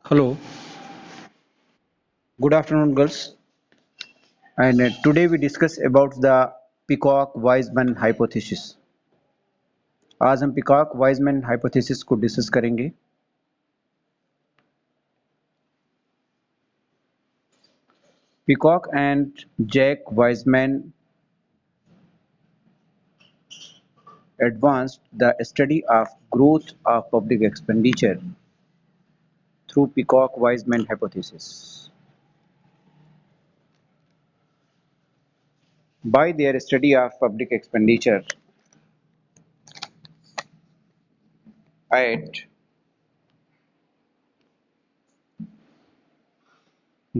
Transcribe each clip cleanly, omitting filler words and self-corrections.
Hello, good afternoon, girls. And today we discuss about the Peacock-Wiseman hypothesis. आज हम peacock Wiseman hypothesis को discuss करेंगे. Peacock and Jack Wiseman advanced the study of growth of public expenditure through Peacock-Wiseman hypothesis. By their study of public expenditure at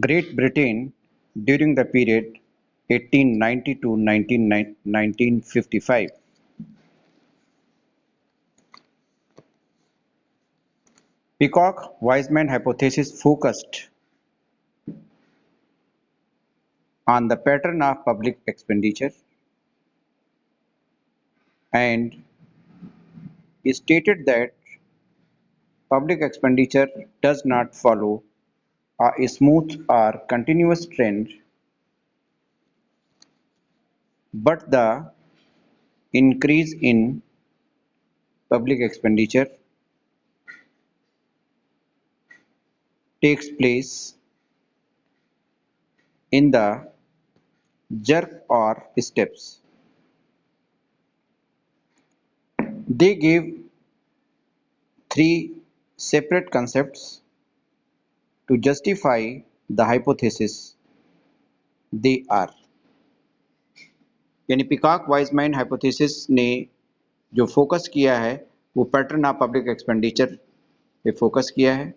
Great Britain during the period 1890 to 1955. Peacock-Wiseman hypothesis focused on the pattern of public expenditure and stated that public expenditure does not follow a smooth or continuous trend, but the increase in public expenditure takes place in the jerk or steps. They gave three separate concepts to justify the hypothesis. They are, यानी peacock Wiseman hypothesis ने जो focus किया है वो pattern of public expenditure पे focus किया है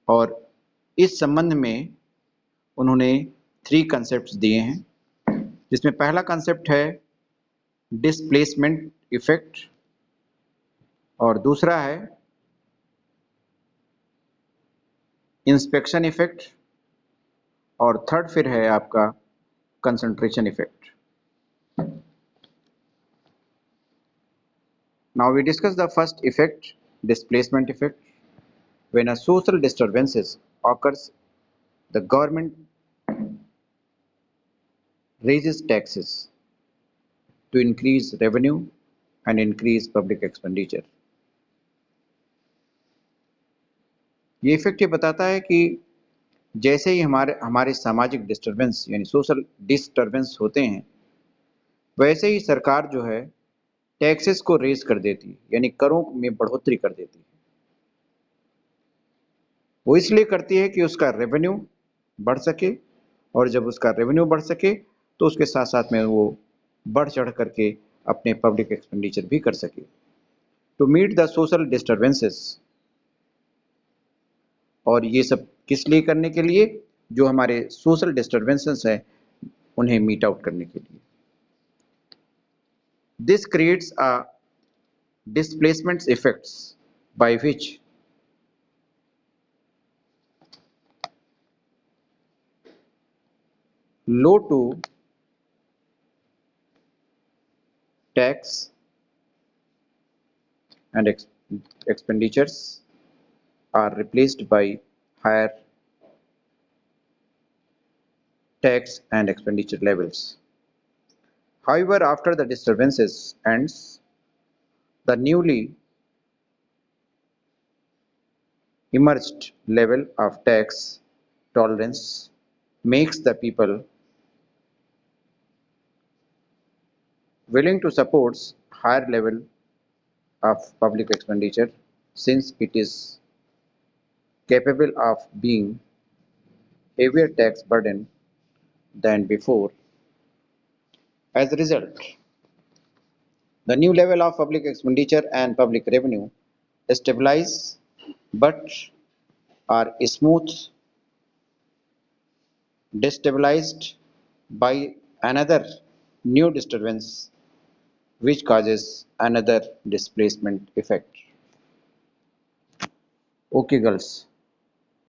और इस संबंध में उन्होंने थ्री कंसेप्ट्स दिए हैं, जिसमें पहला कंसेप्ट है डिस्प्लेसमेंट इफेक्ट और दूसरा है इंस्पेक्शन इफेक्ट और थर्ड फिर है आपका concentration effect. Now we discuss the first effect, displacement effect. When a social disturbances occurs, the government raises taxes to increase revenue and increase public expenditure. ये effect ये बताता है कि जैसे ही हमारे सामाजिक डिस्टर्बेंस यानी सोशल डिस्टर्बेंस होते हैं, वैसे ही सरकार जो है टैक्सेस को रेज कर देती है, यानी करों में बढ़ोतरी कर देती है. वो इसलिए करती है कि उसका रेवेन्यू बढ़ सके, और जब उसका रेवेन्यू बढ़ सके तो उसके साथ साथ में वो बढ़ चढ़ करके अपने पब्लिक एक्सपेंडिचर भी कर सके. To meet the social disturbances, और ये सब किस लिए करने के लिए, जो हमारे सोशल डिस्टर्बेंसेस हैं उन्हें मीट आउट करने के लिए. This creates a displacement effects by which low to tax and expenditures are replaced by higher tax and expenditure levels. However, after the disturbances ends, the newly emerged level of tax tolerance makes the people willing to support higher level of public expenditure, since it is capable of being heavier tax burden than before. As a result, the new level of public expenditure and public revenue stabilize but are smooth destabilized by another new disturbance which causes another displacement effect. Okay, girls.